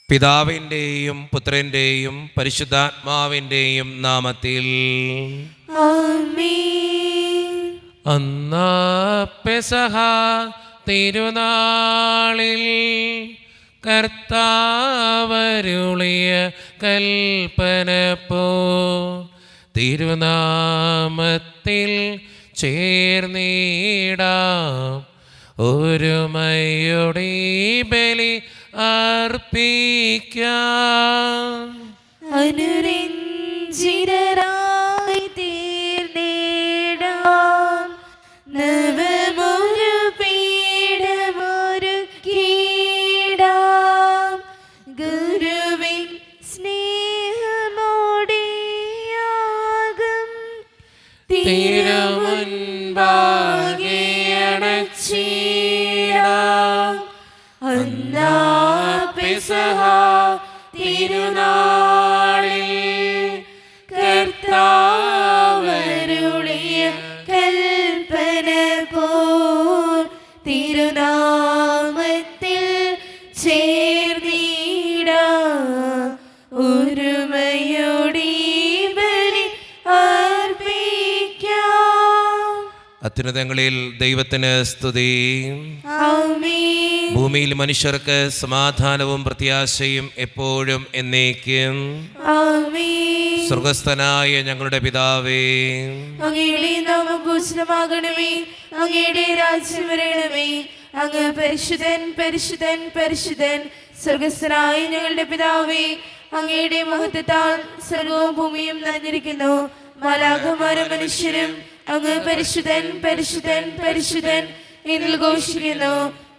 പിതാവിൻ്റെയും പുത്രൻ്റെയും പരിശുദ്ധാത്മാവിൻ്റെയും നാമത്തിൽ ആമേൻ. അന്നാ പെസഹ തിരുനാളിൽ കർത്താവരുളിയ കൽപ്പന പോ തിരുനാമത്തിൽ ചേർന്നിടാം ഒരുമയോടെ ബലി അർപ്പിക്കാം. അനുരഞ്ജിതരായി തീർന്നിടാം നവമൊരു പീഠമൊരുക്കിടാം ഗുരുവിൻ സ്നേഹമോടെയാകും തിരുമുൻപാകെ അണച്ചിടാം. അന്നാ പെസഹ തിരുനാളിൽ കർത്താവരുളിയ കൽപ്പന പോൽ തിരുനാമത്തിൽ ചേർന്നിടാം ഒരുമയോടെ ബലി അർപ്പിക്കാം. അത്യുന്നതങ്ങളിൽ ദൈവത്തിന് സ്തുതി. ആമേൻ. ഭൂമിയിൽ മനുഷ്യർക്ക് സമാധാനവും പ്രത്യാശയും എപ്പോഴും എന്നേക്കും. ആമേൻ. സ്വർഗസ്ഥനായ ഞങ്ങളുടെ പിതാവേ, അങ്ങയുടെ നാമം പൂജിതമാകണമേ, അങ്ങയുടെ രാജ്യം വരണമേ, അങ്ങ് പരിശുദ്ധൻ പരിശുദ്ധൻ പരിശുദ്ധൻ. സ്വർഗസ്ഥനായ ഞങ്ങളുടെ പിതാവേ, അങ്ങയുടെ മഹത്വത്താൽ സ്വർഗവും ഭൂമിയും നിറഞ്ഞിരിക്കുന്നു. മാലാഖമാരും മനുഷ്യരും അങ്ങ് പരിശുദ്ധൻ പരിശുദ്ധൻ പരിശുദ്ധൻ എന്നിൽ ഘോഷിക്കുന്നു.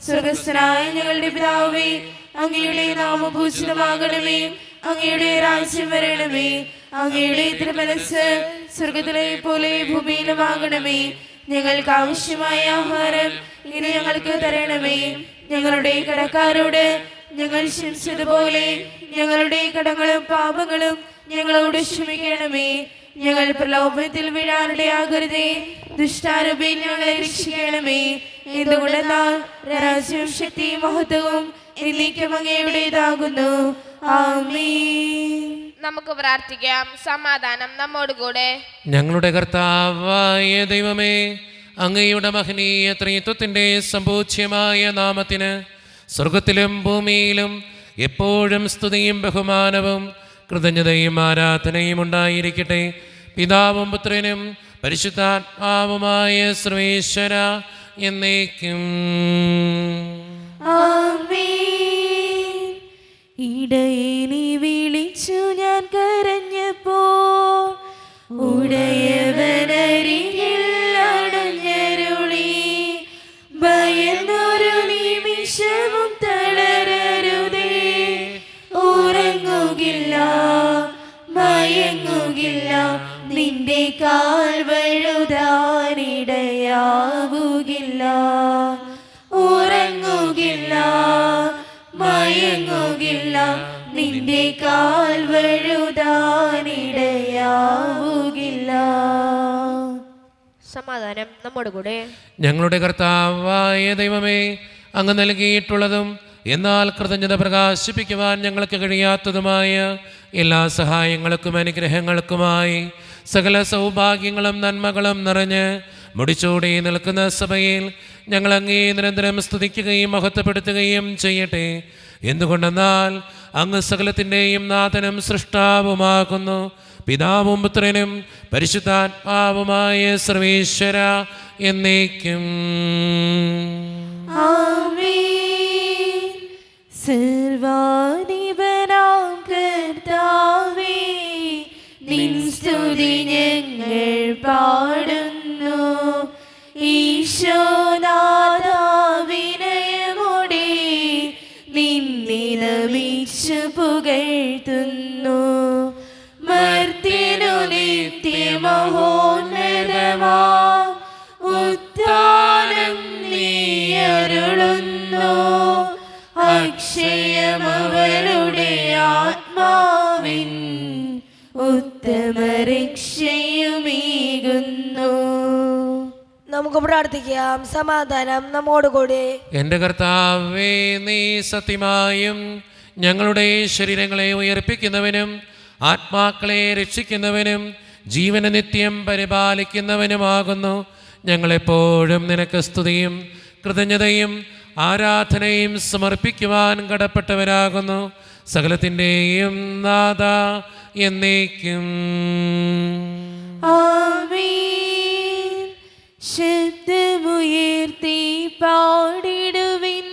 സ്വർഗസ്ഥനായ ഞങ്ങളുടെ പിതാവേ, അങ്ങയുടെ നാമം പൂജിതമാകണമേ, അങ്ങയുടെ രാജ്യം വരണമേ, അങ്ങയുടെ തിരുമനസ്സ് സ്വർഗത്തിലെ പോലെ ഭൂമിയിലുമാകണമേ. ഞങ്ങൾക്ക് ആവശ്യമായ ആഹാരം ഇനി ഞങ്ങൾക്ക് തരണമേ. ഞങ്ങളുടെ കടക്കാരോട് ഞങ്ങൾ ക്ഷമിച്ചതുപോലെ ഞങ്ങളുടെ കടങ്ങളും പാപങ്ങളും ഞങ്ങളോട് ക്ഷമിക്കണമേ. ഞങ്ങൾ പ്രലോഭനത്തിൽ വീഴാനിടയാകരുതേ, ദുഷ്ടാരൂപിയിൽ ഞങ്ങളെ രക്ഷിക്കണമേ. എന്തുകൊണ്ടെന്നാൽ രാജ്യവും ശക്തിയും മഹത്വവും എന്നേക്കും അങ്ങയുടേതാകുന്നു. ആമേൻ. നമുക്ക് പ്രാർത്ഥിക്കാം. സമാധാനം നമ്മോടുകൂടെ. ഞങ്ങളുടെ കർത്താവായ ദൈവമേ, അങ്ങയുടെ മഹനീയ ത്രിത്വത്തിൻ്റെ സമ്പൂജ്യമായ നാമത്തിന് സ്വർഗത്തിലും ഭൂമിയിലും എപ്പോഴും സ്തുതിയും ബഹുമാനവും കൃതജ്ഞതയും ആരാധനയും ഉണ്ടായിരിക്കട്ടെ. പിതാവും പുത്രനും പരിശുദ്ധാത്മാവുമായ സർവേശ്വര എന്നേക്കും. ആമേൻ. ഇടയനെ വിളിച്ചു ഞാൻ കരഞ്ഞപ്പോ ഉടയവനരികിൽ അണഞ്ഞരുളി. ഭയന്നൊരു നിമിഷവും തളരരുതേ, ഉറങ്ങുകില്ല മയങ്ങുകില്ല, നിന്റെ കാൽ വഴുതാനിടയാവുകില്ല. ഉറങ്ങുകില്ല മയങ്ങുകില്ല, നിന്റെ കാൽ വഴുതാനിടയാവുകില്ല. സമാധാനം നമ്മോടുകൂടെ. ഞങ്ങളുടെ കർത്താവായ ദൈവമേ, അങ്ങ് നൽകിയിട്ടുള്ളതും എന്നാൽ കൃതജ്ഞത പ്രകാശിപ്പിക്കുവാൻ ഞങ്ങൾക്ക് കഴിയാത്തതുമായ എല്ലാ സഹായങ്ങൾക്കും അനുഗ്രഹങ്ങൾക്കുമായി സകല സൗഭാഗ്യങ്ങളും നന്മകളും നിറഞ്ഞ് മുടിച്ചൂടി നിൽക്കുന്ന സഭയിൽ ഞങ്ങൾ അങ്ങേ നിരന്തരം സ്തുതിക്കുകയും മഹത്വപ്പെടുത്തുകയും ചെയ്യട്ടെ. എന്തുകൊണ്ടെന്നാൽ അങ്ങ് സകലത്തിൻ്റെയും നാഥനും സൃഷ്ടാവുമാകുന്നു. പിതാവും പുത്രനും പരിശുദ്ധാത്മാവുമായ സർവേശ്വര എന്നേക്കും. ആമേൻ. സർവാധിപനാം കർത്താവേ, നിൻ സ്തുതി ഞങ്ങൾ പാടുന്നു. ഈശോനാഥാ വിനയമോടെ നിന്നെ നമിച്ചു പുകഴ്ത്തുന്നു. മർത്യനു നിത്യമഹോന്നതമാ ഉത്ഥാനം നീ അരുളുന്നു. അക്ഷയമവരുടെ ആത്മാവിൻ ഉത്തമരക്ഷയുമേകുന്നു. നമുക്ക് പ്രാർത്ഥിക്കാം. സമാധാനം നമ്മോടുകൂടെ. എൻ്റെ കർത്താവേ, നീ സത്യമായും ഞങ്ങളുടെ ശരീരങ്ങളെ ഉയർപ്പിക്കുന്നവനും ആത്മാക്കളെ രക്ഷിക്കുന്നവനും ജീവനെ നിത്യം പരിപാലിക്കുന്നവനുമാകുന്നു. ഞങ്ങളെപ്പോഴും നിനക്ക് സ്തുതിയും കൃതജ്ഞതയും ആരാധനയും സമർപ്പിക്കുവാൻ കടപ്പെട്ടവരാകുന്നു. സകലത്തിൻ്റെയും നാഥ എന്നേക്കും. ആമേൻ. ശബ്ദമുയർത്തി പാടിടുവിൻ,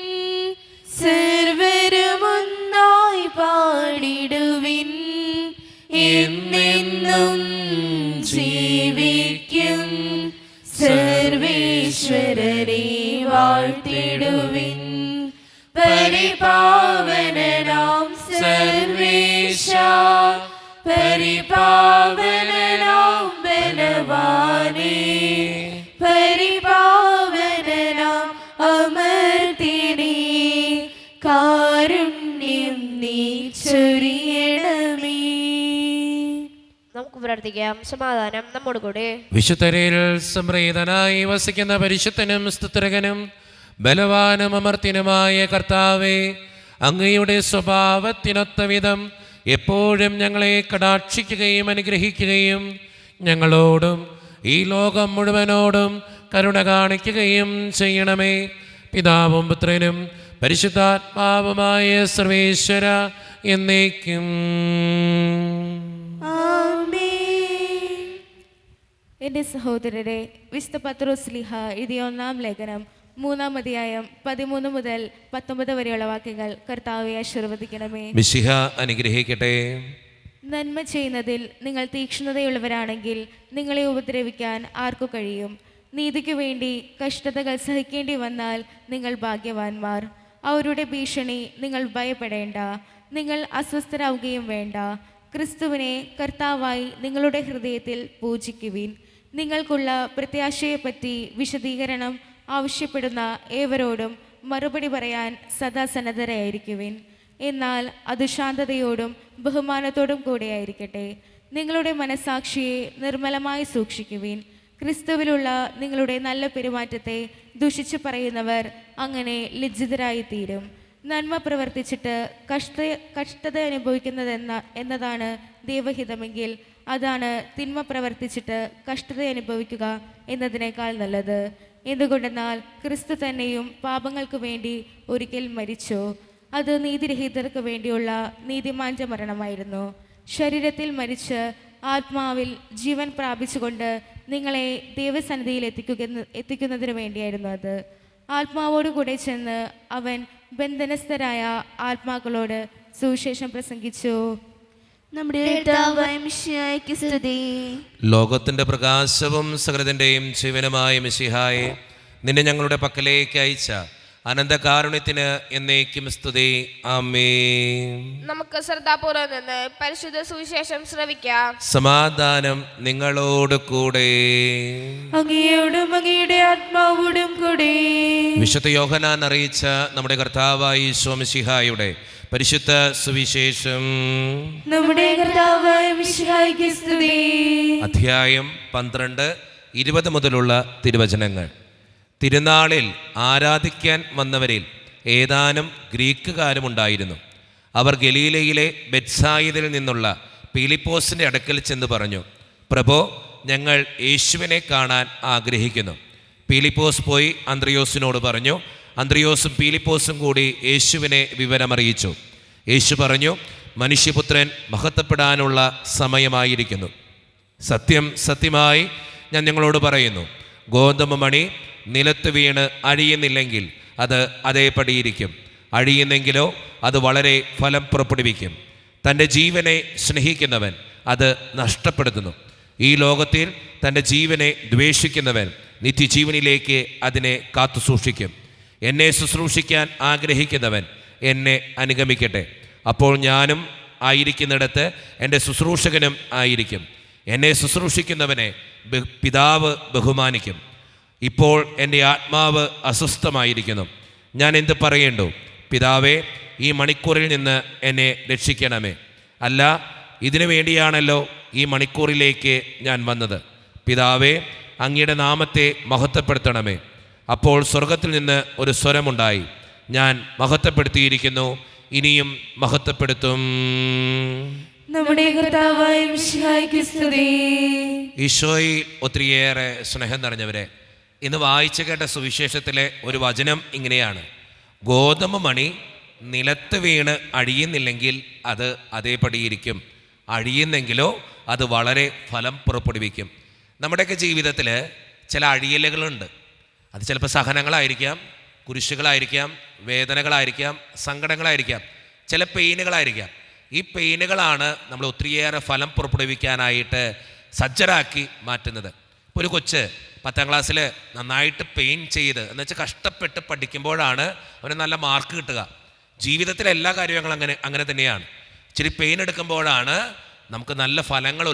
സർവരുമൊന്നായി പാടിടുവിൻ. എന്നെന്നും ജീവിക്കും സർവേശ്വരനെ വാഴ്ത്തിടുവിൻ. പരിപാവനനാം സർവേശ, പരിപാവനനാം ബലവാനേ, പരിപാവനനാം അമർത്തിനേ, കാരുണ്യം നീ ചൊരിയണമേ. നമുക്ക് പ്രാർത്ഥിക്കാം. സമാധാനം നമ്മോട് കൂടെ. വിശുദ്ധരിൽ സംപ്രീതനായി വസിക്കുന്ന പരിശുദ്ധനും സ്തുത്രകനും ബലവാനും അമർത്തിനുമായ കർത്താവേ, അങ്ങയുടെ സ്വഭാവത്തിനൊത്ത വിധം എപ്പോഴും ഞങ്ങളെ കടാക്ഷിക്കുകയും അനുഗ്രഹിക്കുകയും ഞങ്ങളോടും ഈ ലോകം മുഴുവനോടും കരുണ കാണിക്കുകയും ചെയ്യണമേ. പിതാവും പുത്രനും പരിശുദ്ധാത്മാവുമായ സർവേശ്വര എന്നേക്കും. എൻ്റെ സഹോദരരെ, വിശുദ്ധ പത്രോസ്ലീഹ എഴുതിയ 1-ാം ലേഖനം 3-ാം അധ്യായം 13 മുതൽ 19 വരെയുള്ള വാക്യങ്ങൾ കർത്താവെ ആശീർവദിക്കണമേ. മിശിഹ അനുഗ്രഹിക്കട്ടെ. നന്മ ചെയ്യുന്നതിൽ നിങ്ങൾ തീക്ഷ്ണതയുള്ളവരാണെങ്കിൽ നിങ്ങളെ ഉപദ്രവിക്കാൻ ആർക്കു കഴിയും? നീതിക്കു വേണ്ടി കഷ്ടതകൾ സഹിക്കേണ്ടി വന്നാൽ നിങ്ങൾ ഭാഗ്യവാന്മാർ. അവരുടെ ഭീഷണി നിങ്ങൾ ഭയപ്പെടേണ്ട, നിങ്ങൾ അസ്വസ്ഥരാവുകയും വേണ്ട. ക്രിസ്തുവിനെ കർത്താവായി നിങ്ങളുടെ ഹൃദയത്തിൽ പൂജിക്കുവിൻ. നിങ്ങൾക്കുള്ള പ്രത്യാശയെപ്പറ്റി വിശദീകരണം ആവശ്യപ്പെടുന്ന ഏവരോടും മറുപടി പറയാൻ സദാ സന്നദ്ധരായിരിക്കുവിൻ. എന്നാൽ അത് ശാന്തതയോടും ബഹുമാനത്തോടും കൂടെയായിരിക്കട്ടെ. നിങ്ങളുടെ മനസാക്ഷിയെ നിർമ്മലമായി സൂക്ഷിക്കുവിൻ. ക്രിസ്തുവിലുള്ള നിങ്ങളുടെ നല്ല പെരുമാറ്റത്തെ ദുഷിച്ചു പറയുന്നവർ അങ്ങനെ ലജ്ജിതരായിത്തീരും. നന്മ പ്രവർത്തിച്ചിട്ട് കഷ്ടത എന്നതാണ് ദൈവഹിതമെങ്കിൽ അതാണ് തിന്മ പ്രവർത്തിച്ചിട്ട് കഷ്ടത അനുഭവിക്കുക എന്നതിനേക്കാൾ നല്ലത്. എന്തുകൊണ്ടെന്നാൽ ക്രിസ്തു തന്നെയും പാപങ്ങൾക്ക് വേണ്ടി ഒരിക്കൽ മരിച്ചു. അത് നീതിരഹിതർക്ക് വേണ്ടിയുള്ള നീതിമാന്റെ മരണമായിരുന്നു. ശരീരത്തിൽ മരിച്ച് ആത്മാവിൽ ജീവൻ പ്രാപിച്ചുകൊണ്ട് നിങ്ങളെ ദൈവസന്നിധിയിൽ എത്തിക്കുന്നതിന് വേണ്ടിയായിരുന്നു അത്. ആത്മാവോടുകൂടെ ചെന്ന് അവൻ ബന്ധനസ്ഥരായ ആത്മാക്കളോട് സുവിശേഷം പ്രസംഗിച്ചു. നമ്മുടെ കർത്താവായ മിശിഹായ്ക്ക് സ്തുതി. ലോകത്തിന്റെ പ്രകാശവും സകലത്തിന്റെയും ജീവനുമായ മിശിഹായെ, നിന്നെ ഞങ്ങളുടെ പക്കലേക്ക് അയച്ച അനന്തകാരുണ്യത്തിന് എന്നേക്കും സ്തുതി. ആമേൻ. നമുക്ക് ശ്രദ്ധാപൂർവ്വം നിന്ന് പരിശുദ്ധ സുവിശേഷം ശ്രവിക്കാം. സമാധാനം നിങ്ങളോട് കൂടെ. അങ്ങയോടും അങ്ങയുടെ ആത്മാവോടും കൂടെ. വിശുദ്ധ യോഹന്നാൻ അറിയിച്ച നമ്മുടെ കർത്താവായ ഈശോ മിശിഹായുടെ പരിശുദ്ധ സുവിശേഷം. നമ്മുടെ കർത്താവായ മിശിഹായ്ക്ക് സ്തുതി. അധ്യായം 12, 20 മുതലുള്ള തിരുവചനങ്ങൾ. തിരുനാളിൽ ആരാധിക്കാൻ വന്നവരിൽ ഏതാനും ഗ്രീക്കുകാരുമുണ്ടായിരുന്നു. അവർ ഗലീലയിലെ ബെത്സായിദിൽ നിന്നുള്ള പീലിപ്പോസിൻ്റെ അടുക്കൽ ചെന്ന് പറഞ്ഞു, പ്രഭോ, ഞങ്ങൾ യേശുവിനെ കാണാൻ ആഗ്രഹിക്കുന്നു. പീലിപ്പോസ് പോയി അന്ത്രയോസിനോട് പറഞ്ഞു. അന്ത്രയോസും പീലിപ്പോസും കൂടി യേശുവിനെ വിവരമറിയിച്ചു. യേശു പറഞ്ഞു, മനുഷ്യപുത്രൻ മഹത്വപ്പെടാനുള്ള സമയമായിരിക്കുന്നു. സത്യം സത്യമായി ഞാൻ നിങ്ങളോട് പറയുന്നു, ഗോതമ്പ് മണി നിലത്ത് വീണ് അഴിയുന്നില്ലെങ്കിൽ അത് അതേപടിയിരിക്കും. അഴിയുന്നെങ്കിലോ അത് വളരെ ഫലം പുറപ്പെടുവിക്കും. തൻ്റെ ജീവനെ സ്നേഹിക്കുന്നവൻ അത് നഷ്ടപ്പെടുത്തുന്നു. ഈ ലോകത്തിൽ തൻ്റെ ജീവനെ ദ്വേഷിക്കുന്നവൻ നിത്യജീവനിലേക്ക് അതിനെ കാത്തു സൂക്ഷിക്കും. എന്നെ ശുശ്രൂഷിക്കാൻ ആഗ്രഹിക്കുന്നവൻ എന്നെ അനുഗമിക്കട്ടെ. അപ്പോൾ ഞാനും ആയിരിക്കുന്നിടത്ത് എൻ്റെ ശുശ്രൂഷകനും ആയിരിക്കും. എന്നെ ശുശ്രൂഷിക്കുന്നവനെ പിതാവ് ബഹുമാനിക്കും. ഇപ്പോൾ എൻ്റെ ആത്മാവ് അസ്വസ്ഥമായിരിക്കുന്നു. ഞാൻ എന്ത് പറയേണ്ടു? പിതാവേ, ഈ മണിക്കൂറിൽ നിന്ന് എന്നെ രക്ഷിക്കണമേ. അല്ല, ഇതിനു വേണ്ടിയാണല്ലോ ഈ മണിക്കൂറിലേക്ക് ഞാൻ വന്നത്. പിതാവേ, അങ്ങയുടെ നാമത്തെ മഹത്വപ്പെടുത്തണമേ. അപ്പോൾ സ്വർഗത്തിൽ നിന്ന് ഒരു സ്വരമുണ്ടായി, ഞാൻ മഹത്വപ്പെടുത്തിയിരിക്കുന്നു, ഇനിയും മഹത്വപ്പെടുത്തും. നമ്മുടെ കർത്താവായ മിശിഹായ്ക്ക് സ്തുതി. ഈശോയിൽ ഒത്തിരിയേറെ സ്നേഹം നിറഞ്ഞവരെ, ഇന്ന് വായിച്ചു കേട്ട സുവിശേഷത്തിലെ ഒരു വചനം ഇങ്ങനെയാണ്: ഗോതമ്പ് മണി നിലത്ത് വീണ് അഴിയുന്നില്ലെങ്കിൽ അത് അതേപടിയിരിക്കും, അഴിയുന്നെങ്കിലോ അത് വളരെ ഫലം പുറപ്പെടുവിക്കും. നമ്മുടെയൊക്കെ ജീവിതത്തിൽ ചില അഴിയലുകളുണ്ട്. അത് ചിലപ്പോൾ സഹനങ്ങളായിരിക്കാം, കുരിശുകളായിരിക്കാം, വേദനകളായിരിക്കാം, സങ്കടങ്ങളായിരിക്കാം, ചില പെയിനുകളായിരിക്കാം. ഈ പെയിനുകളാണ് നമ്മൾ ഒത്തിരിയേറെ ഫലം പുറപ്പെടുവിക്കാനായിട്ട് സജ്ജരാക്കി മാറ്റുന്നത്. ഇപ്പോൾ ഒരു കൊച്ച് 10ാം ക്ലാസ്സിൽ നന്നായിട്ട് പെയിൻ ചെയ്ത് എന്നുവെച്ചാൽ കഷ്ടപ്പെട്ട് പഠിക്കുമ്പോഴാണ് അവന് നല്ല മാർക്ക് കിട്ടുക. ജീവിതത്തിലെ എല്ലാ കാര്യങ്ങളും അങ്ങനെ തന്നെയാണ്. ഇച്ചിരി പെയിൻ എടുക്കുമ്പോഴാണ് നമുക്ക് നല്ല ഫലങ്ങൾ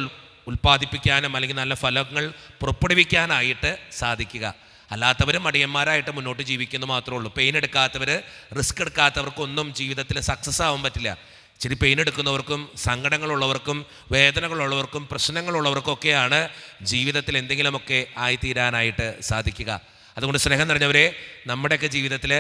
ഉൽപ്പാദിപ്പിക്കാനും അല്ലെങ്കിൽ നല്ല ഫലങ്ങൾ പുറപ്പെടുവിക്കാനായിട്ട് സാധിക്കുക. അല്ലാത്തവർ മടിയന്മാരായിട്ട് മുന്നോട്ട് ജീവിക്കുന്നു മാത്രമേ ഉള്ളൂ. പെയിൻ എടുക്കാത്തവർ, റിസ്ക് എടുക്കാത്തവർക്കൊന്നും ജീവിതത്തിൽ സക്സസ് ആവാൻ പറ്റില്ല. ഇച്ചിരി പെയിൻ എടുക്കുന്നവർക്കും സങ്കടങ്ങളുള്ളവർക്കും വേദനകളുള്ളവർക്കും പ്രശ്നങ്ങളുള്ളവർക്കൊക്കെയാണ് ജീവിതത്തിൽ എന്തെങ്കിലുമൊക്കെ ആയിത്തീരാനായിട്ട് സാധിക്കുക. അതുകൊണ്ട് സ്നേഹം നിറഞ്ഞവരെ, നമ്മുടെയൊക്കെ ജീവിതത്തിൽ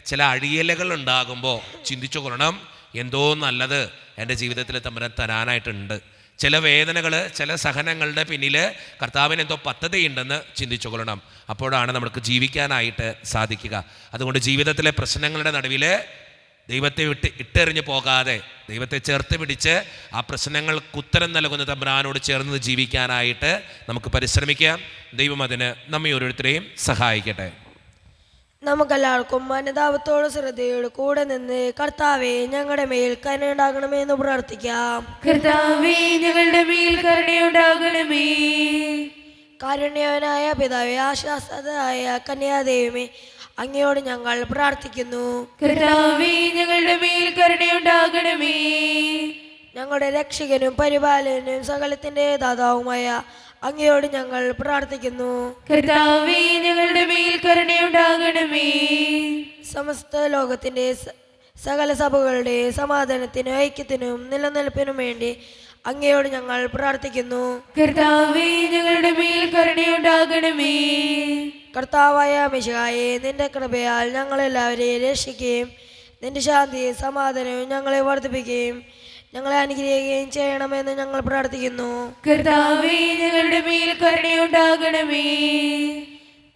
ചില അഴിയലുകൾ ഉണ്ടാകുമ്പോൾ ചിന്തിച്ചു കൊള്ളണം, എന്തോ നല്ലത് എൻ്റെ ജീവിതത്തിൽ തമ്പുരാൻ തരാനായിട്ടുണ്ട്. ചില വേദനകൾ, ചില സഹനങ്ങളുടെ പിന്നിൽ കർത്താവിന് എന്തോ പദ്ധതിയുണ്ടെന്ന് ചിന്തിച്ചു കൊള്ളണം. അപ്പോഴാണ് നമുക്ക് ജീവിക്കാനായിട്ട് സാധിക്കുക. അതുകൊണ്ട് ജീവിതത്തിലെ പ്രശ്നങ്ങളുടെ നടുവിൽ ദൈവത്തെ ഇട്ടെറിഞ്ഞ് പോകാതെ ദൈവത്തെ ചേർത്ത് പിടിച്ച് ആ പ്രശ്നങ്ങൾക്ക് ഉത്തരം നൽകുന്ന തമ്പുരാനോട് ചേർന്ന് ജീവിക്കാനായിട്ട് നമുക്ക് പരിശ്രമിക്കാം. ദൈവം അതിന് നമ്മെ ഓരോരുത്തരെയും സഹായിക്കട്ടെ. നമുക്കെല്ലാവർക്കും അനുതാപത്തോട് ശ്രദ്ധയോട് കൂടെ നിന്ന് കർത്താവെ ഞങ്ങളുടെ മേൽ കരുണയുണ്ടാകണമേ എന്ന് പ്രാർത്ഥിക്കാം. കർത്താവേ, ഞങ്ങളുടെ മേൽ കരുണയുണ്ടാകണമേ. കാരുണ്യവനായ പിതാവേ, ആശ്വാസദായ കന്യാദൈവമേ, അങ്ങയോട് ഞങ്ങൾ പ്രാർത്ഥിക്കുന്നു. കർത്താവേ, ഞങ്ങളുടെ മേൽ കരുണയുണ്ടാകണമേ. ഞങ്ങളുടെ രക്ഷകനും പരിപാലകനും സകലത്തിന്റെ ദാതാവുമായ അങ്ങയോട് ഞങ്ങൾ പ്രാർത്ഥിക്കുന്നു. കർത്താവേ, ഞങ്ങളുടെ മേൽ കരുണയുണ്ടാകണമേ. സമസ്ത ലോകത്തിന്റെ സകല സഭകളുടെ സമാധാനത്തിനും ഐക്യത്തിനും നിലനിൽപ്പിനും വേണ്ടി അങ്ങയോട് ഞങ്ങൾ പ്രാർത്ഥിക്കുന്നു. കർത്താവേ, ഞങ്ങളുടെ മേൽ കരുണയുണ്ടാകണമേ. കർത്താവായ മിശിഹായേ, നിന്റെ കൃപയാൽ ഞങ്ങളെല്ലാവരെയും രക്ഷിക്കുകയും നിന്റെ ശാന്തിയും സമാധാനവും ഞങ്ങളെ വർദ്ധിപ്പിക്കുകയും ഞങ്ങളെ അനുഗ്രഹിക്കുകയും ചെയ്യണമെന്ന് ഞങ്ങൾ പ്രാർത്ഥിക്കുന്നു. കർത്താവേ, ഞങ്ങളുടെ മേൽ കരുണയുണ്ടാകണമേ.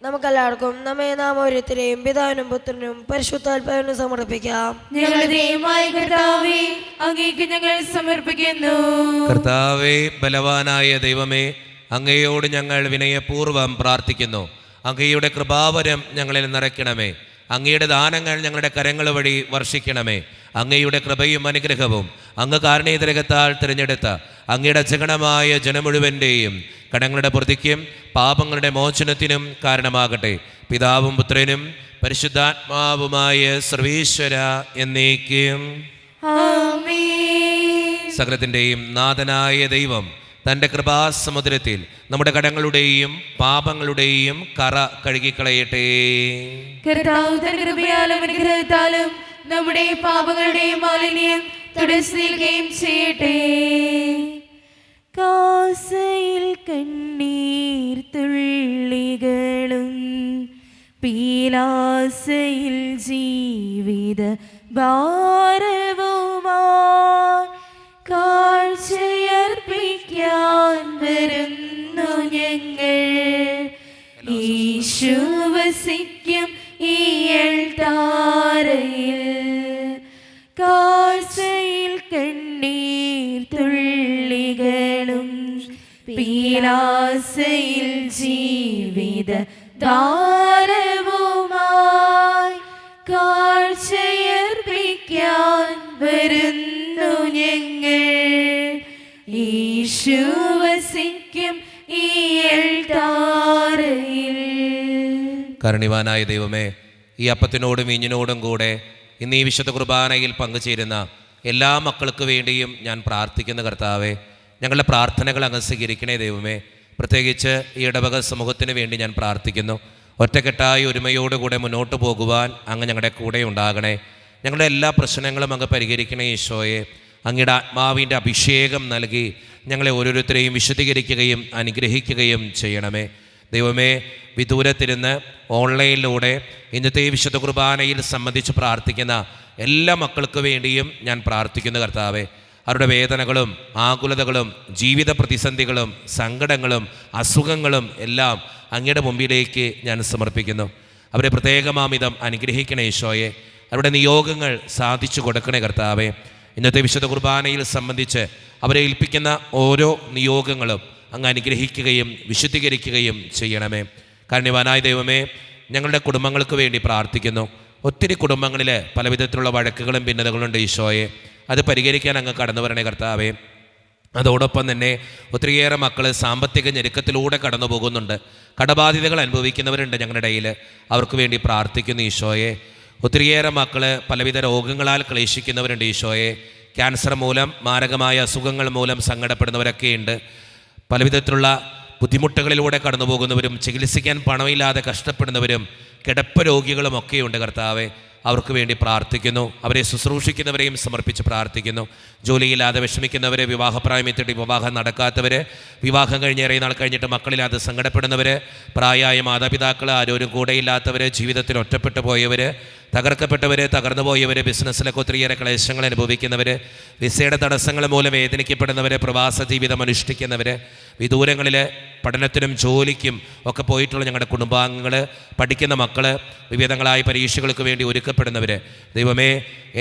നമുക്കെല്ലാവർക്കും നാം ഓരോരുത്തരെയും പിതാവിനും പുത്രനും പരിശുദ്ധാത്മാവിനും സമർപ്പിക്കാം. ഞങ്ങളുടെ ദൈവമായ കർത്താവേ, അങ്ങേക്ക് ഞങ്ങൾ സമർപ്പിക്കുന്നു. കർത്താവേ, ബലവാനായ ദൈവമേ, അങ്ങയോട് ഞങ്ങൾ വിനയപൂർവ്വം പ്രാർത്ഥിക്കുന്നു. അങ്ങയുടെ കൃപാവരം ഞങ്ങളിൽ നിറയ്ക്കണമേ. അങ്ങയുടെ ദാനങ്ങൾ ഞങ്ങളുടെ കരങ്ങൾ വഴി വർഷിക്കണമേ. അങ്ങയുടെ കൃപയും അനുഗ്രഹവും അങ്ങ് കാരുണ്യതിരകത്താൽ തിരഞ്ഞെടുത്ത അങ്ങയുടെ ജഗണമായ ജനം മുഴുവൻ്റെയും കടങ്ങളുടെ പ്രതിക്കും പാപങ്ങളുടെ മോചനത്തിനും കാരണമാകട്ടെ. പിതാവും പുത്രനും പരിശുദ്ധാത്മാവുമായ സർവീശ്വര എന്നേക്കും ആമേൻ. സകലത്തിൻ്റെയും നാഥനായ ദൈവം തൻ്റെ കൃപാസമുദ്രത്തിൽ നമ്മുടെ കടങ്ങളുടെയും പാപങ്ങളുടെയും കറ കഴുകിക്കളയട്ടെ. കർത്താവ് തന്റെ കൃപയാലും അനുഗ്രഹത്താലും നമ്മുടെ പാപങ്ങളുടെയും മാലിന്യം തുടച്ചു നീക്കുകയും ചെയ്യട്ടെ. കാസയിൽ കണ്ണീർ തുള്ളികളും പീലാസയിൽ ജീവിത ഭാരവുമാ കാഴ്ചയർപ്പിക്കാൻ വരുന്നു ഞങ്ങൾ. ഈശോ വസിക്കും ഈ അൾത്താരയിൽ. കാഴ്ചയിൽ കണ്ണീർ തുള്ളികളും പീലാസയിൽ ജീവിത ധാരവുമായി കാഴ്ചയർപ്പിക്കാൻ വരുന്നു ഞങ്ങൾ. ഈശോ വസിക്കും ഈ അൾത്താരയിൽ. കാരുണ്യവാനായ ദൈവമേ, ഈ അപ്പത്തിനോടും വീഞ്ഞിനോടും കൂടെ ഇന്ന് ഈ വിശുദ്ധ കുർബാനയിൽ പങ്കുചേരുന്ന എല്ലാ മക്കൾക്ക് വേണ്ടിയും ഞാൻ പ്രാർത്ഥിക്കുന്ന കർത്താവേ, ഞങ്ങളുടെ പ്രാർത്ഥനകൾ അങ്ങ് സ്വീകരിക്കണേ ദൈവമേ. പ്രത്യേകിച്ച് ഈ ഇടവക സമൂഹത്തിന് വേണ്ടി ഞാൻ പ്രാർത്ഥിക്കുന്നു. ഒറ്റക്കെട്ടായി ഒരുമയോടുകൂടെ മുന്നോട്ട് പോകുവാൻ അങ്ങ് ഞങ്ങളുടെ കൂടെ ഉണ്ടാകണേ. ഞങ്ങളുടെ എല്ലാ പ്രശ്നങ്ങളും അങ്ങ് പരിഹരിക്കണേ ഈശോയെ. അങ്ങയുടെ ആത്മാവിൻ്റെ അഭിഷേകം നൽകി ഞങ്ങളെ ഓരോരുത്തരെയും വിശുദ്ധീകരിക്കുകയും അനുഗ്രഹിക്കുകയും ചെയ്യണമേ ദൈവമേ. വിദൂരത്തിരുന്ന് ഓൺലൈനിലൂടെ ഇന്നത്തെ വിശുദ്ധ കുർബാനയിൽ സംബന്ധിച്ച് പ്രാർത്ഥിക്കുന്ന എല്ലാ മക്കൾക്ക് വേണ്ടിയും ഞാൻ പ്രാർത്ഥിക്കുന്നു കർത്താവേ. അവരുടെ വേദനകളും ആകുലതകളും ജീവിത പ്രതിസന്ധികളും സങ്കടങ്ങളും അസുഖങ്ങളും എല്ലാം അങ്ങയുടെ മുമ്പിലേക്ക് ഞാൻ സമർപ്പിക്കുന്നു. അവരെ പ്രത്യേകമാമിതം അനുഗ്രഹിക്കണേ ഈശോയെ. അവരുടെ നിയോഗങ്ങൾ സാധിച്ചു കൊടുക്കണേ കർത്താവേ. ഇന്നത്തെ വിശുദ്ധ കുർബാനയിൽ സംബന്ധിച്ച് അവരെ ഏൽപ്പിക്കുന്ന ഓരോ നിയോഗങ്ങളും അങ്ങ് അനുഗ്രഹിക്കുകയും വിശുദ്ധീകരിക്കുകയും ചെയ്യണമേ. കാരുണ്യവാനായ ദൈവമേ, ഞങ്ങളുടെ കുടുംബങ്ങൾക്ക് വേണ്ടി പ്രാർത്ഥിക്കുന്നു. ഒത്തിരി കുടുംബങ്ങളിൽ പലവിധത്തിലുള്ള വഴക്കുകളും ഭിന്നതകളുണ്ട് ഈശോയെ. അത് പരിഹരിക്കാൻ അങ്ങ് കടന്നു വരണേ കർത്താവേ. അതോടൊപ്പം തന്നെ ഒത്തിരിയേറെ മക്കൾ സാമ്പത്തിക ഞെരുക്കത്തിലൂടെ കടന്നു പോകുന്നുണ്ട്. കടബാധ്യതകൾ അനുഭവിക്കുന്നവരുണ്ട് ഞങ്ങളുടെ ഇടയിൽ. അവർക്ക് വേണ്ടി പ്രാർത്ഥിക്കുന്നു ഈശോയെ. ഒത്തിരിയേറെ മക്കൾ പലവിധ രോഗങ്ങളാൽ ക്ലേശിക്കുന്നവരുണ്ട് ഈശോയെ. ക്യാൻസർ മൂലം, മാരകമായ അസുഖങ്ങൾ മൂലം സങ്കടപ്പെടുന്നവരൊക്കെയുണ്ട്. പലവിധത്തിലുള്ള ബുദ്ധിമുട്ടുകളിലൂടെ കടന്നു പോകുന്നവരും ചികിത്സിക്കാൻ പണമില്ലാതെ കഷ്ടപ്പെടുന്നവരും കിടപ്പ് രോഗികളും ഒക്കെയുണ്ട് കർത്താവെ. അവർക്ക് വേണ്ടി പ്രാർത്ഥിക്കുന്നു. അവരെ ശുശ്രൂഷിക്കുന്നവരെയും സമർപ്പിച്ച് പ്രാർത്ഥിക്കുന്നു. ജോലിയില്ലാതെ വിഷമിക്കുന്നവർ, വിവാഹപ്രായമെത്തിയിട്ട് വിവാഹം നടക്കാത്തവർ, വിവാഹം കഴിഞ്ഞ് ഏറെ നാൾ കഴിഞ്ഞിട്ട് മക്കളില്ലാതെ സങ്കടപ്പെടുന്നവർ, പ്രായമായ മാതാപിതാക്കൾ ആരോരും കൂടെയില്ലാത്തവർ, ജീവിതത്തിൽ ഒറ്റപ്പെട്ടു പോയവർ, തകർക്കപ്പെട്ടവർ, തകർന്നു പോയവർ, ബിസിനസ്സിലൊക്കെ ഒത്തിരിയേറെ ക്ലേശങ്ങൾ അനുഭവിക്കുന്നവർ, വിസയുടെ തടസ്സങ്ങൾ മൂലം വേദനിക്കപ്പെടുന്നവർ, പ്രവാസ ജീവിതം അനുഷ്ഠിക്കുന്നവർ, വിദൂരങ്ങളിൽ പഠനത്തിനും ജോലിക്കും ഒക്കെ പോയിട്ടുള്ള ഞങ്ങളുടെ കുടുംബാംഗങ്ങൾ, പഠിക്കുന്ന മക്കൾ, വിവിധങ്ങളായ പരീക്ഷകൾക്ക് വേണ്ടി ഒരുക്കപ്പെടുന്നവർ, ദൈവമേ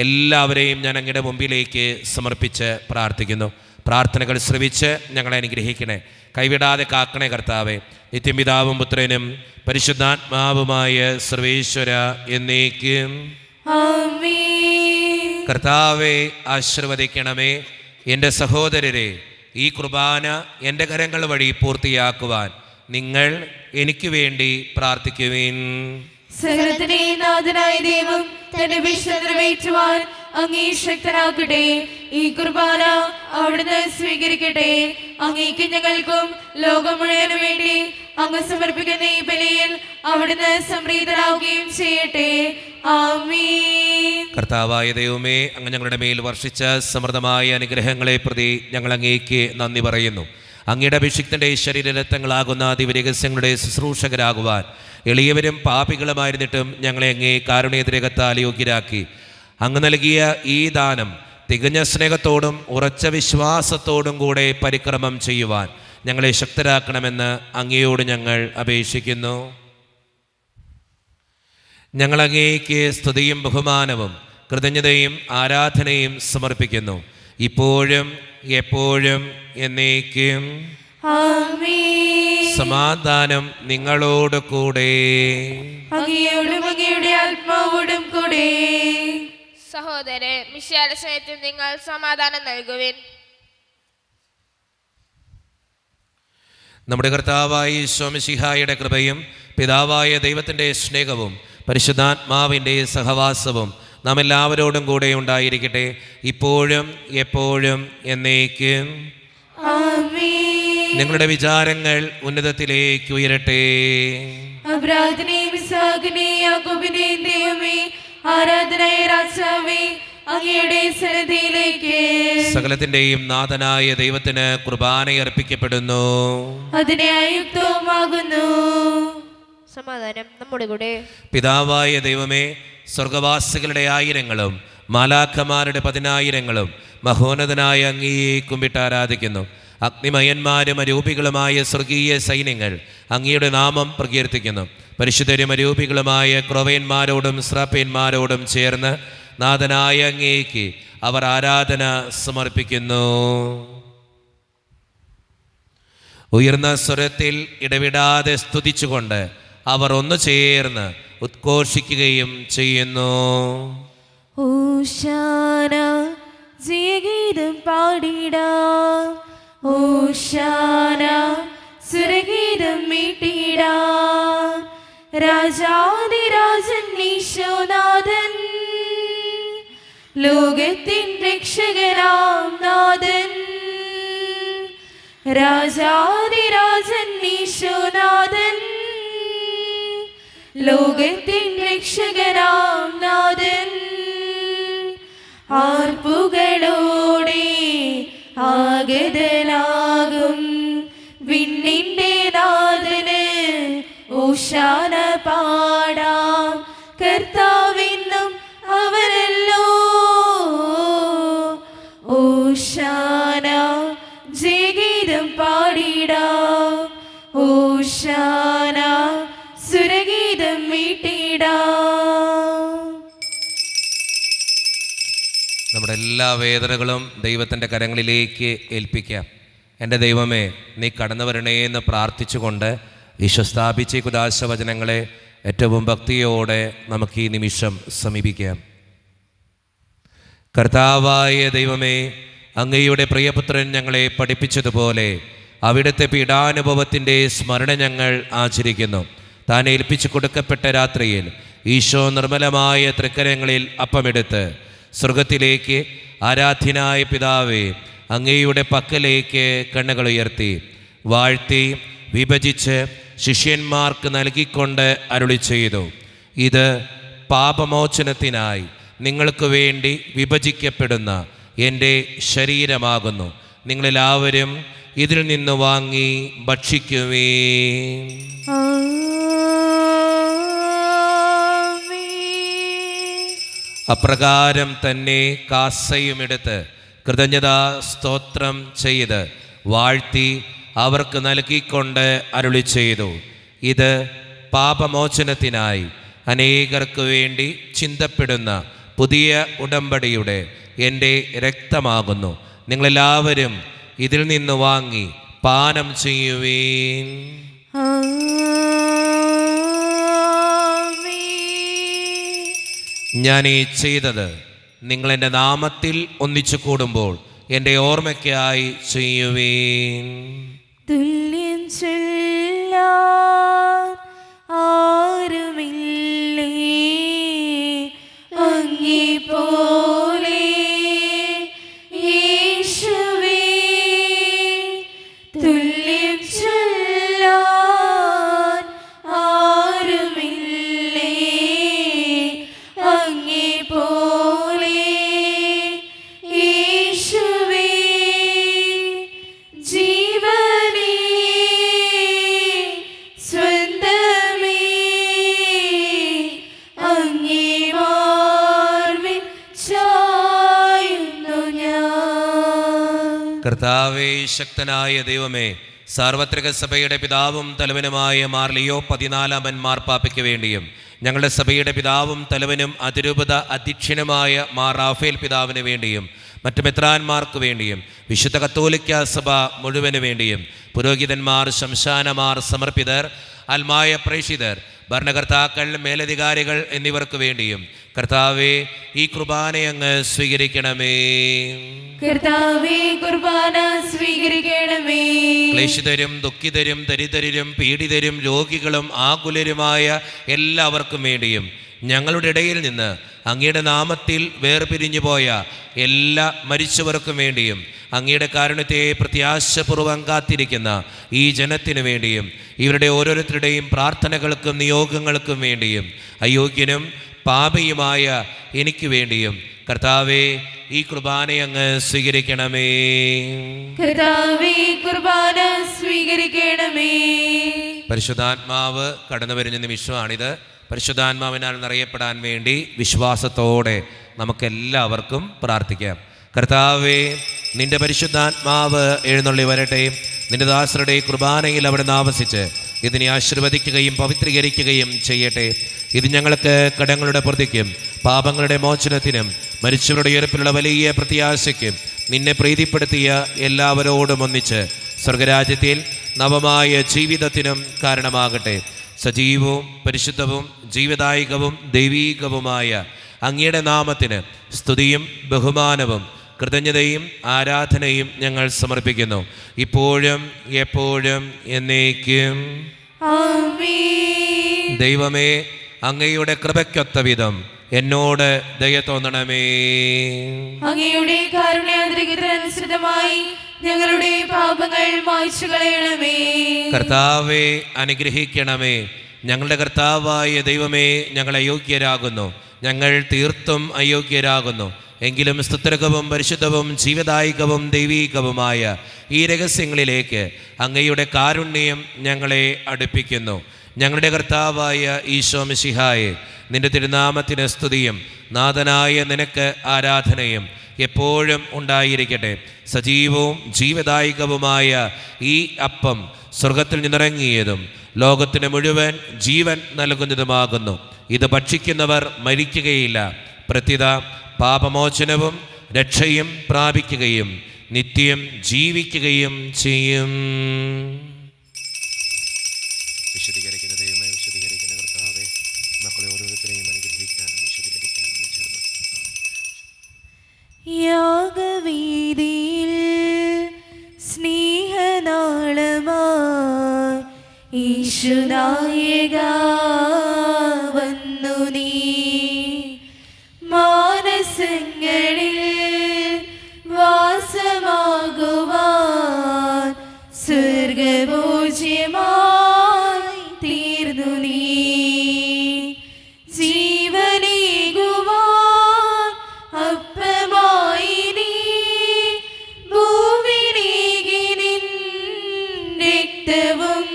എല്ലാവരെയും ഞാൻ അങ്ങയുടെ മുമ്പിലേക്ക് സമർപ്പിച്ച് പ്രാർത്ഥിക്കുന്നു. പ്രാർത്ഥനകൾ ശ്രവിച്ച് ഞങ്ങളെ അനുഗ്രഹിക്കണേ, കൈവിടാതെ കാക്കണേ കർത്താവേ. നിത്യപിതാവും പുത്രനും പരിശുദ്ധാത്മാവുമായ സർവേശ്വര എന്നേക്കും ആമേൻ. കർത്താവെ ആശീർവദിക്കണമേ. എൻ്റെ സഹോദരരെ, ഈ കുർബാന എൻ്റെ കരങ്ങൾ വഴി പൂർത്തിയാക്കുവാൻ നിങ്ങൾ എനിക്ക് വേണ്ടി പ്രാർത്ഥിക്കുവിൻ. സകലത്തിന്റെയും നാഥനായ ദൈവം തന്റെ വിശുദ്ധ നിറവേറ്റുവാൻ അങ്ങേ ശക്തനാക്കട്ടെ. ഈ കുർബാന അവിടുന്ന് സ്വീകരിക്കട്ടെ. അങ്ങേക്ക് ഞങ്ങൾക്കും ലോകം മുഴുവനും വേണ്ടി അങ്ങ് സമർപ്പിക്കുന്ന ഈ ബലിയിൽ അവിടുന്ന് സംപ്രീതനാവുകയും ചെയ്യട്ടെ. ആമേൻ. കർത്താവായ ദൈവമേ, അങ്ങ് ഞങ്ങളുടെ മേൽ വർഷിച്ച സമൃദ്ധമായ അനുഗ്രഹങ്ങളെ പ്രതി ഞങ്ങൾ അങ്ങേക്ക് നന്ദി പറയുന്നു. അങ്ങയുടെ അഭിഷിക്തൻ്റെ ശരീരരത്നങ്ങളാകുന്ന ദിവ്യരഹസ്യങ്ങളുടെ ശുശ്രൂഷകരാകുവാൻ എളിയവരും പാപികളുമായിരുന്നിട്ടും ഞങ്ങളെ അങ്ങേ കാരുണ്യതിരകത്താൽ യോഗ്യരാക്കി. അങ്ങ് നൽകിയ ഈ ദാനം തികഞ്ഞ സ്നേഹത്തോടും ഉറച്ച വിശ്വാസത്തോടും കൂടെ പരിക്രമം ചെയ്യുവാൻ ഞങ്ങളെ ശക്തരാക്കണമെന്ന് അങ്ങയോട് ഞങ്ങൾ അപേക്ഷിക്കുന്നു. ഞങ്ങൾ അങ്ങേക്ക് സ്തുതിയും ബഹുമാനവും കൃതജ്ഞതയും ആരാധനയും സമർപ്പിക്കുന്നു, ഇപ്പോഴും എപ്പോഴും എന്നേക്കും. ആമേൻ. സമാധാനം നിങ്ങളോട് കൂടെ. അങ്ങയോടും അങ്ങയുടെ ആത്മാവോടും കൂടെ. സഹോദരരെ, മിശിഹായുടെ സ്നേഹത്തിൽ നിങ്ങൾ സമാധാനം നൽകുവിൻ. നമ്മുടെ കർത്താവായ ഈശോ മിശിഹായുടെ കൃപയും പിതാവായ ദൈവത്തിൻ്റെ സ്നേഹവും പരിശുദ്ധാത്മാവിൻ്റെ സഹവാസവും നാം എല്ലാവരോടും കൂടെ ഉണ്ടായിരിക്കട്ടെ, ഇപ്പോഴും എപ്പോഴും എന്നേക്കും. ആമേൻ. നിങ്ങളുടെ വിചാരങ്ങൾ ഉന്നതത്തിലേക്ക് ഉയരട്ടെ. അബ്രാഹത്തിനെയും ഇസ്ഹാക്കിനെയും യാക്കോബിനെയും ദൈവമേ, ആരാധനായ രാജാവേ, അങ്ങയുടെ സന്നിധിയിലേക്ക് സകലത്തിൻ്റെയും നാഥനായ ദൈവത്തിന് കുർബാനയർപ്പിക്കപ്പെടുന്നു. അതിനെ ആയുക്തവുമാകുന്നു. സമാധാനം നമ്മുടെ കൂടെ. പിതാവായ ദൈവമേ, സ്വർഗവാസികളുടെ ആയിരങ്ങളും മാലാഖമാരുടെ 10,000ങ്ങളും മഹോന്നതനായ അങ്ങയെ കുമ്പിട്ട് ആരാധിക്കുന്നു. അഗ്നിമയന്മാരും അരൂപികളുമായ സ്വർഗീയ സൈന്യങ്ങൾ അങ്ങയുടെ നാമം പ്രകീർത്തിക്കുന്നു. പരിശുദ്ധരും അരൂപികളുമായ ക്രോവന്മാരോടും സ്രാപ്യന്മാരോടും ചേർന്ന് നാഥനായ അങ്ങേക്ക് അവർ ആരാധന സമർപ്പിക്കുന്നു. ഉയർന്ന സ്വരത്തിൽ ഇടവിടാതെ സ്തുതിച്ചുകൊണ്ട് അവർ ഒന്നു ചേർന്ന് ഉദ്ഘോഷിക്കുകയും ചെയ്യുന്നു. ഓശാന ജയഗീതം പാടിടാം, ഓശാന സുരഗീതം മീട്ടിടാം. രാജാതിരാജൻ ഈശോനാഥൻ, ലോകത്തിൻ രക്ഷകനാം നാഥൻ. രാജാതിരാജൻ ഈശോനാഥൻ, ലോകത്തിൻ രക്ഷകനാം നാഥൻ. ആർപ്പുകളോടെ ആഗതനാകും വിണ്ണിന്റെ നാഥന് ഓശാന പാടാം. കർത്താവെന്നും അവനല്ലോ പാടിടാം. ഓശാന സുരഗീതം മീട്ടിടാം. നമ്മുടെ എല്ലാ വേദനകളും ദൈവത്തിൻ്റെ കരങ്ങളിലേക്ക് ഏൽപ്പിക്കാം. എൻ്റെ ദൈവമേ, നീ കടന്നു വരണേ എന്ന് പ്രാർത്ഥിച്ചുകൊണ്ട് ഈശോ സ്ഥാപിച്ച ഈ കുദാശ വചനങ്ങളെ ഏറ്റവും ഭക്തിയോടെ നമുക്ക് ഈ നിമിഷം സമീപിക്കാം. കർത്താവായ ദൈവമേ, അങ്ങയുടെ പ്രിയപുത്രൻ ഞങ്ങളെ പഠിപ്പിച്ചതുപോലെ അവിടുത്തെ പീഡാനുഭവത്തിൻ്റെ സ്മരണ ഞങ്ങൾ ആചരിക്കുന്നു. താൻ ഏൽപ്പിച്ചു കൊടുക്കപ്പെട്ട രാത്രിയിൽ ഈശോ നിർമ്മലമായ തൃക്കരങ്ങളിൽ അപ്പമെടുത്ത് സ്വർഗത്തിലേക്ക് ആരാധ്യനായ പിതാവേ അങ്ങയുടെ പക്കലേക്ക് കണ്ണുകൾ ഉയർത്തി വാഴ്ത്തി വിഭജിച്ച് ശിഷ്യന്മാർക്ക് നൽകിക്കൊണ്ട് അരുളി ചെയ്തു, ഇത് പാപമോചനത്തിനായി നിങ്ങൾക്ക് വേണ്ടി വിഭജിക്കപ്പെടുന്ന എൻ്റെ ശരീരമാകുന്നു. നിങ്ങളെല്ലാവരും ഇതിൽ നിന്ന് വാങ്ങി ഭക്ഷിക്കുവീൻ. അപ്രകാരം തന്നെ കാസയുമെടുത്ത് കൃതജ്ഞതാ സ്തോത്രം ചെയ്ത് വാഴ്ത്തി അവർക്ക് നൽകിക്കൊണ്ട് അരുളി ചെയ്തു, ഇത് പാപമോചനത്തിനായി അനേകർക്ക് വേണ്ടി ചിന്തപ്പെടുന്ന പുതിയ ഉടമ്പടിയുടെ എൻ്റെ രക്തമാകുന്നു. നിങ്ങളെല്ലാവരും ഇതിൽ നിന്ന് വാങ്ങി പാനം ചെയ്യുവീൻ. ഞാൻ ഈ ചെയ്തത് നിങ്ങൾ എൻ്റെ നാമത്തിൽ ഒന്നിച്ചു കൂടുമ്പോൾ എൻ്റെ ഓർമ്മയ്ക്കായി ചെയ്യുവീൻ. തുല്യം ചൊല്ലാൻ ആരുമില്ലേ അങ്ങേ പോലെ യേശുവേ. തുല്യം ചൊല്ലാൻ ആരുമില്ലേ അങ്ങേ പോലെ യേശുവേ. ജീവനേ സ്വന്തമേ അങ്ങേ മാർവിൽ ചായുന്നു ഞാൻ. കർത്താവേ, ശക്തനായ ദൈവമേ, സാർവത്രിക സഭയുടെ പിതാവും തലവനുമായ മാർ ലിയോ 14 മാർപ്പാപ്പയ്ക്ക് വേണ്ടിയും ഞങ്ങളുടെ സഭയുടെ പിതാവും തലവനും അതിരൂപത അധ്യക്ഷനുമായ മാർ റാഫേൽ പിതാവിന് വേണ്ടിയും മറ്റു മെത്രാന്മാർക്ക് വേണ്ടിയും വിശുദ്ധ കത്തോലിക്ക സഭ മുഴുവന് വേണ്ടിയും പുരോഹിതന്മാർ, ശംശാനമാർ, സമർപ്പിതർ, ആത്മായ പ്രേക്ഷിതർ, ഭരണകർത്താക്കൾ, മേലധികാരികൾ എന്നിവർക്ക് വേണ്ടിയും കർത്താവേ ഈ കുർബാനയങ്ങ് സ്വീകരിക്കണമേ. കർത്താവേ, കുർബാന സ്വീകരിക്കണമേ. ക്ലേശിതരും ദുഃഖിതരും ദരിദ്രരും പീഡിതരും രോഗികളും ആകുലരുമായ എല്ലാവർക്കും വേണ്ടിയും ഞങ്ങളുടെ ഇടയിൽ നിന്ന് അങ്ങയുടെ നാമത്തിൽ വേർപിരിഞ്ഞു പോയ എല്ലാ മരിച്ചവർക്കും വേണ്ടിയും അങ്ങയുടെ കാരുണ്യത്തെ പ്രത്യാശപൂർവ്വം കാത്തിരിക്കുന്ന ഈ ജനത്തിനു വേണ്ടിയും ഇവരുടെ ഓരോരുത്തരുടെയും പ്രാർത്ഥനകൾക്കും നിയോഗങ്ങൾക്കും വേണ്ടിയും അയോഗ്യനും പാപിയുമായ എനിക്ക് വേണ്ടിയും കർത്താവേ ഈ കുർബാനയങ്ങ് സ്വീകരിക്കണമേ. കർത്താവേ, കുർബാന സ്വീകരിക്കണമേ. പരിശുദ്ധാത്മാവ് കടന്നു വരുന്ന നിമിഷമാണിത്. പരിശുദ്ധാത്മാവിനാൽ നിറയപ്പെടാൻ വേണ്ടി വിശ്വാസത്തോടെ നമുക്കെല്ലാവർക്കും പ്രാർത്ഥിക്കാം. കർത്താവേ, നിന്റെ പരിശുദ്ധാത്മാവ് എഴുന്നള്ളി വരട്ടെ. നിന്റെ ദാസരുടെ കുർബാനയിൽ അവിടെ ആവസിച്ച് ഇതിനെ ആശീർവദിക്കുകയും പവിത്രീകരിക്കുകയും ചെയ്യട്ടെ. ഇത് ഞങ്ങൾക്ക് കടങ്ങളുടെ പ്രതിക്കും പാപങ്ങളുടെ മോചനത്തിനും മരിച്ചവരുടെ ഉയർപ്പിലുള്ള വലിയ പ്രത്യാശയ്ക്കും നിന്നെ പ്രീതിപ്പെടുത്തിയ എല്ലാവരോടും ഒന്നിച്ച് സ്വർഗരാജ്യത്തിൽ നവമായ ജീവിതത്തിനും കാരണമാകട്ടെ. സജീവവും പരിശുദ്ധവും ജീവദായകവും ദൈവീകവുമായ അങ്ങയുടെ നാമത്തിന് സ്തുതിയും ബഹുമാനവും കൃതജ്ഞതയും ആരാധനയും ഞങ്ങൾ സമർപ്പിക്കുന്നു, ഇപ്പോഴും എപ്പോഴും എന്നേക്കും. ആമേൻ. ദൈവമേ, അങ്ങയുടെ കൃപയ്ക്കൊത്ത വിധം എന്നോട് ദയ തോന്നണമേ. അങ്ങയുടെ കാരുണ്യാന്തരികതനുസൃതമായി ഞങ്ങളുടെ പാപങ്ങൾ മായ്ച്ചു കളയണമേ. കർത്താവെ അനുഗ്രഹിക്കണമേ. ഞങ്ങളുടെ കർത്താവായ ദൈവമേ, ഞങ്ങൾ അയോഗ്യരാകുന്നു, ഞങ്ങൾ തീർത്തും അയോഗ്യരാകുന്നു. എങ്കിലും സ്തുത്യർഹവും പരിശുദ്ധവും ജീവദായകവും ദൈവീകവുമായ ഈ രഹസ്യങ്ങളിലേക്ക് അങ്ങയുടെ കാരുണ്യം ഞങ്ങളെ അടുപ്പിക്കുന്നു. ഞങ്ങളുടെ കർത്താവായ ഈശോ മിശിഹായെ, നിന്റെ തിരുനാമത്തിന് സ്തുതിയും നാഥനായ നിനക്ക് ആരാധനയും എപ്പോഴും ഉണ്ടായിരിക്കട്ടെ. സജീവവും ജീവദായകവുമായ ഈ അപ്പം സ്വർഗത്തിൽ നിന്നിറങ്ങിയതും ലോകത്തിന് മുഴുവൻ ജീവൻ നൽകുന്നതുമാകുന്നു. ഇത് ഭക്ഷിക്കുന്നവർ മരിക്കുകയില്ല, പ്രത്യുത പാപമോചനവും രക്ഷയും പ്രാപിക്കുകയും നിത്യം ജീവിക്കുകയും ചെയ്യും. വിശദീകരിക്കുന്ന ദൈവമേ, വിശദീകരിക്കുന്ന കർത്താവേ, മക്കളെ ഓരോരുത്തരെയും അനുഗ്രഹിക്കാനും വിശദീകരിക്കാനും ചേർന്ന് യാഗവേദിയിൽ സ്നേഹനാളമായി ഈശുനായക വന്നു നീ, മാനസങ്ങളിൽ വാസമാകുവാൻ സ്വർഗഭോജ്യമായി തീർന്നു നീ, ജീവനേകുവാൻ അപ്പമായി നീ ഭൂമിയിലേക്ക് നിൻ രക്തവും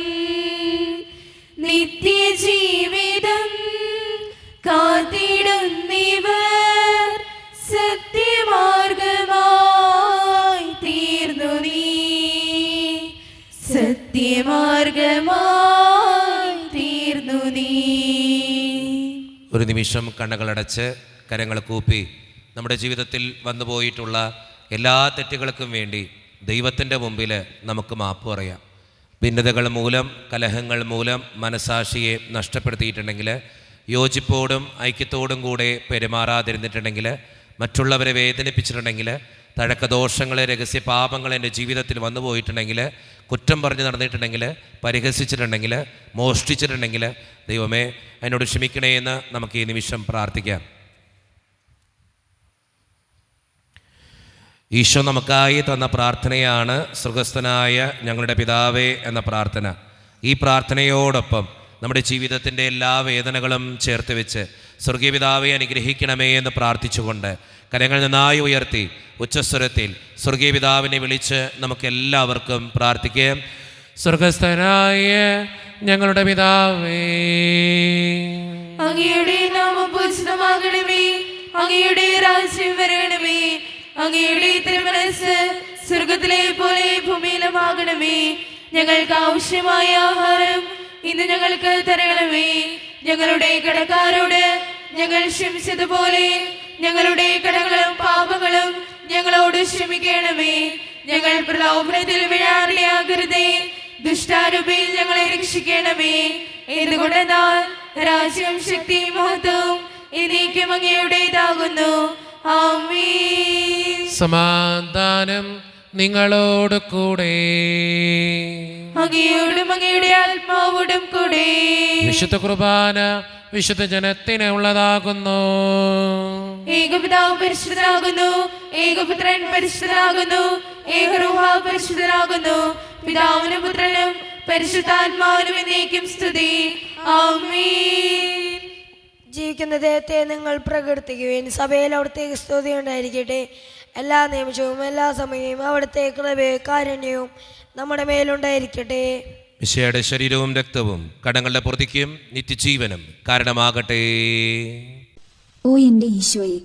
നിത്യജീവിതം കാത്തിടുന്നിവർ സത്യമാർഗമായി തീർന്നു നീ, സത്യമാർഗമായി തീർന്നു നീ. ഒരു നിമിഷം കണ്ണുകളടച്ച് കരങ്ങൾ കൂപ്പി നമ്മുടെ ജീവിതത്തിൽ വന്നുപോയിട്ടുള്ള എല്ലാ തെറ്റുകൾക്കും വേണ്ടി ദൈവത്തിൻ്റെ മുമ്പിൽ നമുക്ക് മാപ്പ് പറയാം. ഭിന്നതകൾ മൂലം, കലഹങ്ങൾ മൂലം മനസാക്ഷിയെ നഷ്ടപ്പെടുത്തിയിട്ടുണ്ടെങ്കിൽ, യോജിപ്പോടും ഐക്യത്തോടും കൂടെ പെരുമാറാതിരുന്നിട്ടുണ്ടെങ്കിൽ, മറ്റുള്ളവരെ വേദനിപ്പിച്ചിട്ടുണ്ടെങ്കിൽ, തഴക്കദോഷങ്ങൾ, രഹസ്യ പാപങ്ങൾ എൻ്റെ ജീവിതത്തിൽ വന്നു പോയിട്ടുണ്ടെങ്കിൽ, കുറ്റം പറഞ്ഞ് നടന്നിട്ടുണ്ടെങ്കിൽ, പരിഹസിച്ചിട്ടുണ്ടെങ്കിൽ, മോഷ്ടിച്ചിട്ടുണ്ടെങ്കിൽ, ദൈവമേ എന്നോട് ക്ഷമിക്കണേ എന്ന് നമുക്ക് ഈ നിമിഷം പ്രാർത്ഥിക്കാം. ഈശോ നമുക്കായി തന്ന പ്രാർത്ഥനയാണ് സ്വർഗസ്ഥനായ ഞങ്ങളുടെ പിതാവേ എന്ന പ്രാർത്ഥന. ഈ പ്രാർത്ഥനയോടൊപ്പം നമ്മുടെ ജീവിതത്തിൻ്റെ എല്ലാ വേദനകളും ചേർത്ത് വെച്ച് സ്വർഗീയ പിതാവെ അനുഗ്രഹിക്കണമേ എന്ന് പ്രാർത്ഥിച്ചുകൊണ്ട് കരങ്ങൾ നന്നായി ഉയർത്തി ഉച്ചസ്വരത്തിൽ സ്വർഗീയ പിതാവിനെ വിളിച്ച് നമുക്കെല്ലാവർക്കും പ്രാർത്ഥിക്കാം. സ്വർഗസ്ഥനായ ഞങ്ങളുടെ പിതാവേ, അങ്ങയുടെ നാമം പൂജിതമാകണമേ, അങ്ങയുടെ രാജ്യം വരണമേ, അങ്ങയുടെ തിരുമനസ്സ് സ്വർഗത്തിലെ പോലെ ഭൂമിയിലുമാകണമേ. ഞങ്ങൾക്ക് ആവശ്യമായ ആഹാരം ഇന്ന് ഞങ്ങൾക്ക് തരണമേ. ഞങ്ങളുടെ കടക്കാരോട് ഞങ്ങൾ ക്ഷമിച്ചതുപോലെ ഞങ്ങളുടെ കടങ്ങളും പാപങ്ങളും ഞങ്ങളോട് ക്ഷമിക്കണമേ. ഞങ്ങൾ പ്രലോഭനത്തിൽ വീഴാനിടയാകരുതേ, ദുഷ്ടാരൂപിയിൽ ഞങ്ങളെ രക്ഷിക്കണമേ. എന്തുകൊണ്ടെന്നാൽ രാജ്യം, ശക്തിയും മഹത്വവും എന്നേക്കും അങ്ങയുടേതാകുന്നു. ആമേൻ. സമാധാനം നിങ്ങളോട് കൂടെ, അങ്ങയോടും അങ്ങയുടെ ആത്മാവോടും കൂടെ. വിശുദ്ധ കുർബാന വിശുദ്ധ ജനത്തിന് ഉള്ളതാകുന്നു. ഏകപിതാവ് പരിശുദ്ധനാകുന്നു, ഏകപുത്രൻ പരിശുദ്ധനാകുന്നു, ഏകരൂഹ പരിശുദ്ധനാകുന്നു. പിതാവിനും പുത്രനും പരിശുദ്ധാത്മാവിനും എന്നേക്കും സ്തുതി. ആമേൻ. ജീവിക്കുന്ന ദൈവത്തെ നിങ്ങൾ പ്രകീർത്തിക്കുവിൻ. സഭയിൽ അവിടുത്തെ സ്തുതി ഉണ്ടായിരിക്കട്ടെ. എല്ലാ നിമിഷവും എല്ലാ സമയവും അവിടുത്തെ കൃപയും കാരുണ്യവും നമ്മുടെ മേലുണ്ടായിരിക്കട്ടെ. മിശിഹായുടെ ശരീരവും രക്തവും കടങ്ങളുടെ പൂർത്തിക്കും നിത്യജീവനും കാരണമാകട്ടെ. ഓ എന്റെ ഈശോയെ,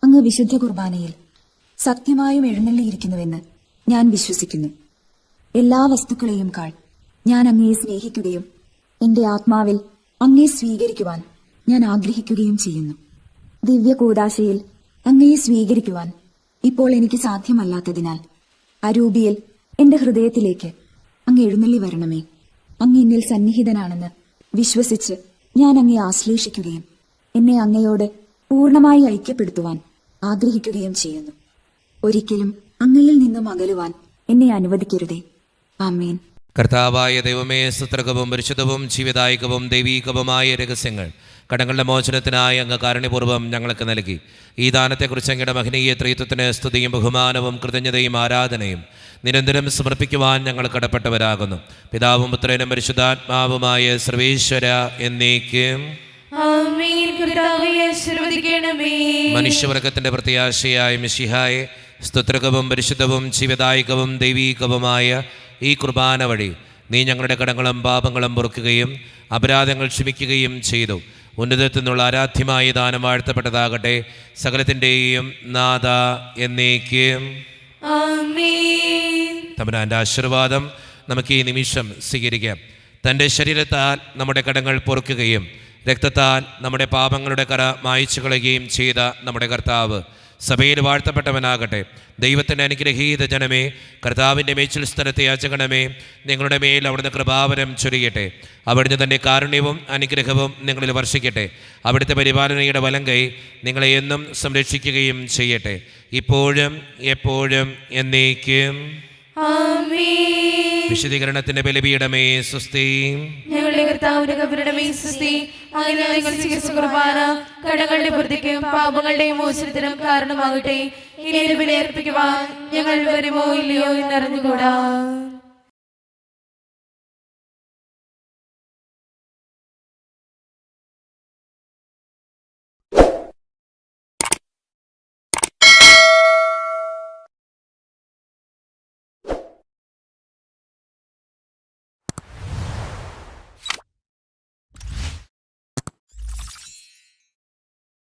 അങ്ങ് വിശുദ്ധ കുർബാനയിൽ സത്യമായും എഴുന്നള്ളിയിരിക്കുന്നുവെന്ന് ഞാൻ വിശ്വസിക്കുന്നു. എല്ലാ വസ്തുക്കളെയും കാൾ ഞാൻ അങ്ങയെ സ്നേഹിക്കുകയും എന്റെ ആത്മാവിൽ അങ്ങയെ സ്വീകരിക്കുവാൻ ഞാൻ ആഗ്രഹിക്കുകയും ചെയ്യുന്നു. ദിവ്യ കൂദാശയിൽ അങ്ങയെ സ്വീകരിക്കുവാൻ ഇപ്പോൾ എനിക്ക് സാധ്യമല്ലാത്തതിനാൽ അരൂപിയിൽ എന്റെ ഹൃദയത്തിലേക്ക് അങ്ങ് എഴുന്നള്ളി വരണമേ. അങ്ങ് എന്നിൽ സന്നിഹിതനാണെന്ന് വിശ്വസിച്ച് ഞാൻ അങ്ങയെ ആശ്ലേഷിക്കുകയും എന്നെ അങ്ങയോട് പൂർണ്ണമായി ഐക്യപ്പെടുത്തുവാൻ ആഗ്രഹിക്കുകയും ചെയ്യുന്നു. ഒരിക്കലും അങ്ങയിൽ നിന്നും അകലുവാൻ എന്നെ അനുവദിക്കരുതേ. ആമേൻ. കർത്താവായ ദൈവമേ, സ്തുത്യർഹവും പരിശുദ്ധവും ജീവദായകവും ദൈവീകവുമായ രഹസ്യങ്ങൾ കടങ്ങളുടെ മോചനത്തിനായി അങ്ങ് കാരുണ്യപൂർവ്വം ഞങ്ങൾക്ക് നൽകി. ഈ ദാനത്തെക്കുറിച്ച് അങ്ങയുടെ മഹനീയ ത്രിത്വത്തിന് സ്തുതിയും ബഹുമാനവും കൃതജ്ഞതയും ആരാധനയും നിരന്തരം സമർപ്പിക്കുവാൻ ഞങ്ങൾ കടപ്പെട്ടവരാകുന്നു. പിതാവും പുത്രനും പരിശുദ്ധാത്മാവുമായ സർവേശ്വര എന്നേക്കും ആമേൻ. കർത്താവേ, ആശീർവദിക്കണമേ. മനുഷ്യവർഗത്തിന്റെ പ്രത്യാശയായ മിശിഹായെ, സ്തുത്യർഹവും പരിശുദ്ധവും ജീവദായകവും ദൈവീകവുമായ ഈ കുർബാന വഴി നീ ഞങ്ങളുടെ കടങ്ങളും പാപങ്ങളും പൊറുക്കുകയും അപരാധങ്ങൾ ക്ഷമിക്കുകയും ചെയ്തു. ഉന്നതത്തിൽ നിന്നുള്ള ആരാധ്യമായ ദാനം വാഴ്ത്തപ്പെട്ടതാകട്ടെ. സകലത്തിൻ്റെയും നാഥ എന്നേക്കും. ആമേൻ. തമ്പുരാൻ്റെ ആശീർവാദം നമുക്ക് ഈ നിമിഷം സ്വീകരിക്കാം. തൻ്റെ ശരീരത്താൽ നമ്മുടെ കടങ്ങൾ പൊറുക്കുകയും രക്തത്താൽ നമ്മുടെ പാപങ്ങളുടെ കറ മായ്ച്ചു കളയുകയും ചെയ്ത നമ്മുടെ കർത്താവ് സഭയിൽ വാഴ്ത്തപ്പെട്ടവനാകട്ടെ. ദൈവത്തിൻ്റെ അനുഗ്രഹീത ജനമേ, കർത്താവിൻ്റെ മേച്ചിൽ സ്ഥലത്തെ യാചകണമേ, നിങ്ങളുടെ മേൽ അവിടുന്ന് കൃപാവരം ചൊരിയട്ടെ. അവിടുന്ന് തൻ്റെ കാരുണ്യവും അനുഗ്രഹവും നിങ്ങളിൽ വർഷിക്കട്ടെ. അവിടുത്തെ പരിപാലനയുടെ വലം കൈ നിങ്ങളെ എന്നും സംരക്ഷിക്കുകയും ചെയ്യട്ടെ, ഇപ്പോഴും എപ്പോഴും എന്നേക്കും. ആമേൻ. വിശദീകരണത്തിന്റെ ബലിപീഠമേ സ്വസ്തി. ഞങ്ങളുടെ കർത്താവിന്റെ കബറിടമേ സ്വസ്തി. അങ്ങനെ ഞങ്ങൾ സ്വീകരിച്ച കുർബാന കടങ്ങളുടെ പൂർത്തിക്കും പാപങ്ങളുടെയും മോചനത്തിനും കാരണമാകട്ടെ. ഇനി ഒരു ബലി അർപ്പിക്കുവാൻ ഞങ്ങൾ വരുമോ ഇല്ലയോ എന്നറിഞ്ഞുകൂടാ.